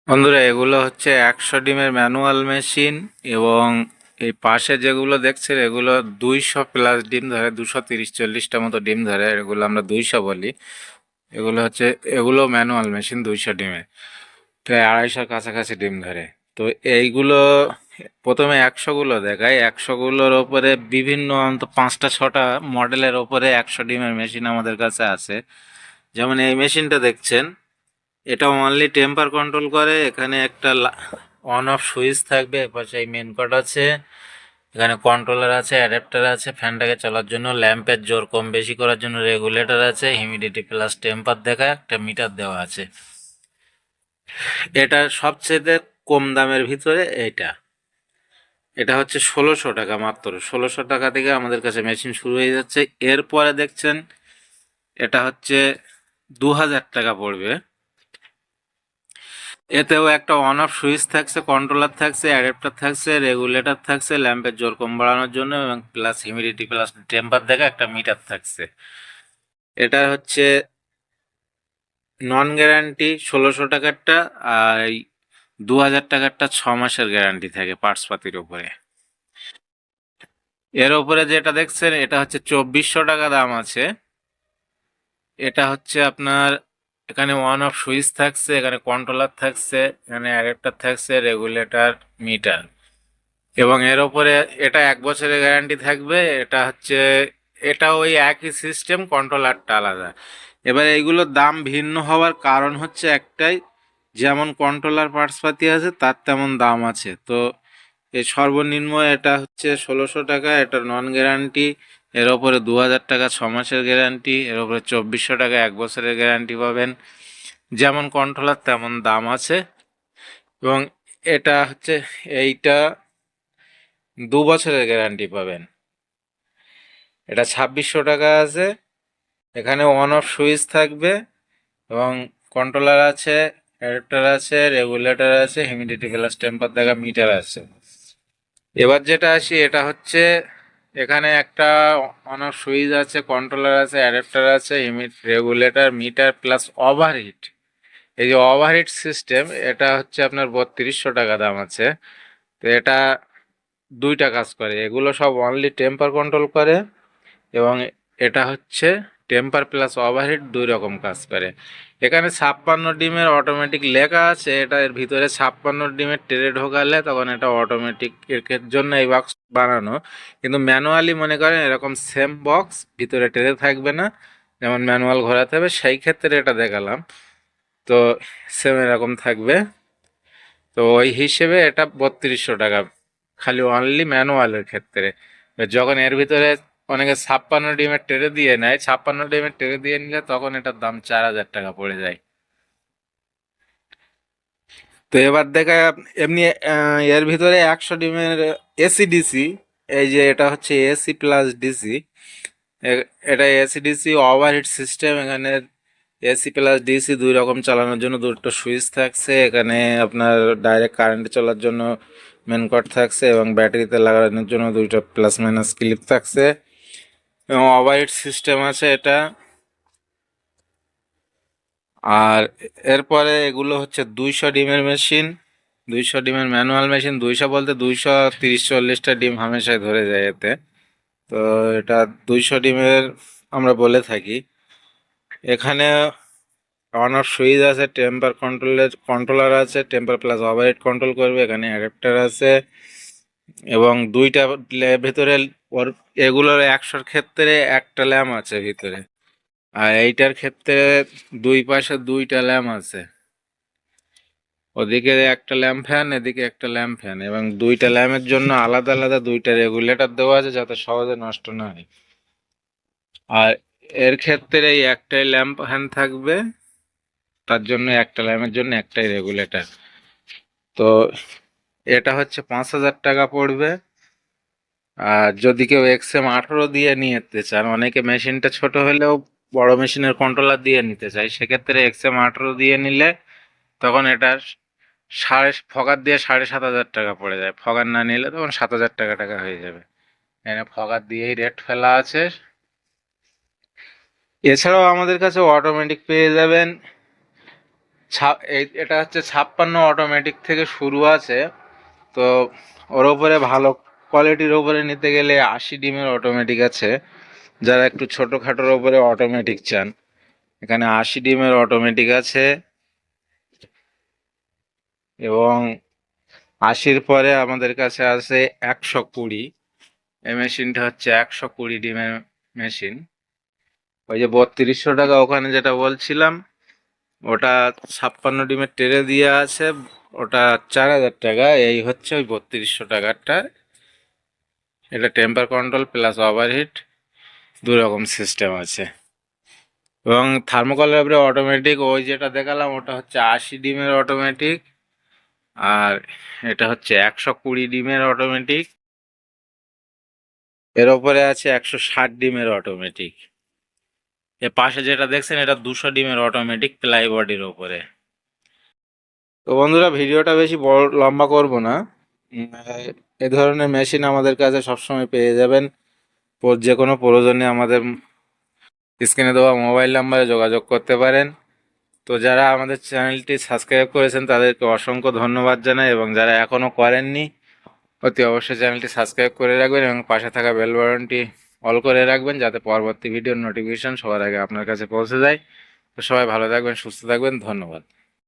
বন্ধুরা, এগুলো হচ্ছে 100 ডিমের ম্যানুয়াল মেশিন। এবং এই পাশে যেগুলো দেখছেন এগুলো 200+ ডিম ধরে, 230-40টা মতো ডিম ধরে, এগুলো আমরা 200 বলি। এগুলো হচ্ছে, এগুলো ম্যানুয়াল মেশিন 200 ডিমের, প্রায় 250-র কাছাকাছি ডিম ধরে। তো এইগুলো প্রথমে 100 গুলো দেখায়। 100 গুলোর ওপরে বিভিন্ন অন্তত 5টা 6টা মডেলের ওপরে 100 ডিমের মেশিন আমাদের কাছে আছে। যেমন এই মেশিনটা দেখছেন, এটা অনলি টেম্পার কন্ট্রোল করে। এখানে একটা অন অফ সুইচ থাকবে, এপাশে এই মেন কর্ড আছে, এখানে কন্ট্রোলার আছে, অ্যাডাপ্টার আছে, ফ্যানটাকে চালার জন্য, ল্যাম্পের জোর কম বেশি করার জন্য রেগুলেটর আছে, হিউমিডিটি প্লাস টেম্পার দেখা একটা মিটার দেওয়া আছে। এটা সবচেয়ে কম দামের ভিতরে এইটা। এটা হচ্ছে 1600 টাকা, মাত্র 1600 টাকা থেকে আমাদের কাছে মেশিন শুরু হয়ে যাচ্ছে। এরপরে দেখছেন এটা হচ্ছে 2000 টাকা পড়বে। এতেও একটা অন অফ সুইচ থাকছে, কন্ট্রোলার থাকছে, অ্যাডাপ্টার থাকছে, রেগুলেটর থাকছে ল্যাম্পের জোর কম বাড়ানোর জন্য, এবং প্লাস হিউমিডিটি প্লাস টেম্পার দেখা একটা মিটার থাকছে। এটা হচ্ছে নন গ্যারান্টি 1600 টাকারটা। আর এই 2000 টাকারটা 6 মাসের গ্যারান্টি থাকে পার্টস পাতির উপরে। এর উপরে যেটা দেখছেন এটা হচ্ছে 2400 টাকা দাম আছে। এটা হচ্ছে আপনার, এখানে অন অফ সুইচ থাকছে, এখানে কন্ট্রোলার থাকছে, এখানে অ্যাডাপ্টার থাকছে, রেগুলেটর, মিটার। এবং এর ওপরে এটা 1 বছরের গ্যারান্টি থাকবে। এটা হচ্ছে, এটা ওই একই সিস্টেম, কন্ট্রোলারটা আলাদা। এবার এইগুলোর দাম ভিন্ন হওয়ার কারণ হচ্ছে একটাই, যেমন কন্ট্রোলার পার্টসপাতি আছে তার তেমন দাম আছে। তো এই সর্বনিম্ন এটা হচ্ছে 1600 টাকা, এটা নন গ্যারান্টি। এর ওপরে 2000 টাকা 6 মাসের গ্যারান্টি, এর ওপরে 2400 টাকা 1 বছরের গ্যারান্টি পাবেন। যেমন কন্ট্রোলার তেমন দাম আছে। এবং এটা হচ্ছে, এইটা 2 বছরের গ্যারান্টি পাবেন। এটা 2600 টাকা আছে। এখানে অন অফ সুইচ থাকবে, এবং কন্ট্রোলার আছে, অ্যাডাপ্টার আছে, রেগুলেটর আছে, হিউমিডিটি প্লাস টেম্পার দেখা মিটার আছে। এবার যেটা আসি, এটা হচ্ছে, এখানে একটা অন অফ সুইচ আছে, কন্ট্রোলার আছে, অ্যাডাপ্টার আছে, রেগুলেটর, মিটার প্লাস ওভারহিট। এই যে ওভারহিট সিস্টেম, এটা হচ্ছে আপনার 3200 টাকা দাম আছে। তো এটা দুইটা কাজ করে, এগুলো সব অনলি টেম্পার কন্ট্রোল করে। এবং এটা হচ্ছে টেম্পার প্লাস ওভারহিট 2 রকম কাজ করে। এখানে 56 ডিমের অটোমেটিক লেখা আছে, এটা এর ভিতরে 56 ডিমের ট্রে ঢোকালে তখন এটা অটোমেটিক, এর জন্য এই বক্স বানানো। কিন্তু ম্যানুয়ালি মনে করেন এরকম সেম বক্স, ভিতরে ট্রে থাকবে না, যেমন ম্যানুয়াল ঘোরাতে হবে, সেই ক্ষেত্রে এটা দেখালাম। তো সেম এরকম থাকবে। তো ওই হিসেবে এটা 3200 টাকা, খালি অনলি ম্যানুয়ালের ক্ষেত্রে। যখন এর ভিতরে অনেকে 56 ডিমের ট্রে দিয়ে নেয়, 56 ডিমের ট্রে দিয়ে নিলে তখন এটার দাম 4000 টাকা পড়ে যায়। তো এবার দেখা, এমনি এর ভিতরে 100 ডিমের এসি ডিসি, এই যে এটা হচ্ছে এসি প্লাস ডিসি। এটা এসি ডিসি ওভারহিট সিস্টেম। এখানে এসি প্লাস ডিসি 2 রকম চালানোর জন্য 2টো সুইচ থাকছে। এখানে আপনার ডাইরেক্ট কারেন্টে চলার জন্য মেন কর্ড থাকছে, এবং ব্যাটারিতে লাগানোর জন্য 2টা প্লাস মাইনাস ক্লিপ থাকছে, এবং ওভারহিট সিস্টেম আছে এটা। আর এরপরে এগুলো হচ্ছে 200 ডিমের মেশিন, 200 ডিমের ম্যানুয়াল মেশিন। 200 বলতে 230-40টা ডিম হামেশাই ধরে যায় এতে। তো এটা 200 ডিমের আমরা বলে থাকি। এখানে অন অফ সুইচ আছে, কন্ট্রোলার আছে, টেম্পার প্লাস ওভারহিট কন্ট্রোল করবে, এখানে অ্যাডাপ্টার আছে, এবং দুইটা ভেতরে ওর, এগুলোর 100-র ক্ষেত্রে একটা ল্যাম্প আছে ভিতরে। আর এইটার ক্ষেত্রে দুই পাশে 2টা ল্যাম্প আছে, ওদিকে একটা ল্যাম্প ফ্যান, এদিকে একটা ল্যাম্প ফ্যান, এবং 2টা ল্যাম্পের জন্য আলাদা আলাদা 2টা রেগুলেটর দেওয়া আছে যাতে সহজে নষ্ট না হয়। আর এর ক্ষেত্রে এই একটাই ল্যাম্প ফ্যান থাকবে, তার জন্য একটা ল্যাম্পের জন্য একটাই রেগুলেটর। তো এটা হচ্ছে 5000 টাকা পড়বে। আর যদি কেউ XM18 দিয়ে নিতে চান, অনেকে মেশিনটা ছোট হলেও বড় মেশিনের কন্ট্রোলার দিয়ে নিতে চাই, সেক্ষেত্রে XM18 দিয়ে নিলে তখন এটা ফগার দিয়ে 7500 টাকা পড়ে যায়। ফগার না নিলে তখন 7000 টাকা হয়ে যাবে। এখানে ফগার দিয়েই রেট ফেলা আছে। এছাড়াও আমাদের কাছে অটোমেটিক পেয়ে যাবেন এটা হচ্ছে 56 অটোমেটিক থেকে শুরু আছে। তো ওর ওপরে ভালো কোয়ালিটির ওপরে নিতে গেলে 80 ডিমের অটোমেটিক আছে। যারা একটু ছোটোখাটোর ওপরে অটোমেটিক চান, এখানে 80 ডিমের অটোমেটিক আছে। এবং 80-র পরে আমাদের কাছে আছে 120। এই মেশিনটা হচ্ছে 120 ডিমের মেশিন। ওই যে 3200 টাকা ওখানে যেটা বলছিলাম, ওটা 56 ডিমের ট্রে দিয়ে আছে, ওটা 4000 টাকা। এই হচ্ছে ওই 3200 টাকারটা। এটা টেম্পার কন্ট্রোল প্লাস ওভারহিট দু রকম সিস্টেম আছে। এবং থার্মোকল র্যাপরে অটোমেটিক ওই যেটা দেখালাম ওটা হচ্ছে 80 ডিমের অটোমেটিক, আর এটা হচ্ছে 120 ডিমের অটোমেটিক। এর ওপরে আছে 160 ডিমের অটোমেটিক। এর পাশে যেটা দেখছেন এটা 200 ডিমের অটোমেটিক প্লাই বডির ওপরে। তো বন্ধুরা, ভিডিওটা বেশি বড় লম্বা করব না। এ ধরনের মেশিন আমাদের কাছে সবসময় পেয়ে যাবেন। যে কোনো প্রয়োজনে আমাদের স্ক্রিনে দেওয়া মোবাইল নাম্বারে যোগাযোগ করতে পারেন। তো যারা আমাদের চ্যানেলটি সাবস্ক্রাইব করেছেন তাদেরকে অসংখ্য ধন্যবাদ জানাই, এবং যারা এখনও করেননি অতি অবশ্যই চ্যানেলটি সাবস্ক্রাইব করে রাখবেন এবং পাশে থাকা বেল বাটনটি অল করে রাখবেন, যাতে পরবর্তী ভিডিওর নোটিফিকেশন সবার আগে আপনার কাছে পৌঁছে যায়। তো সবাই ভালো থাকবেন, সুস্থ থাকবেন, ধন্যবাদ।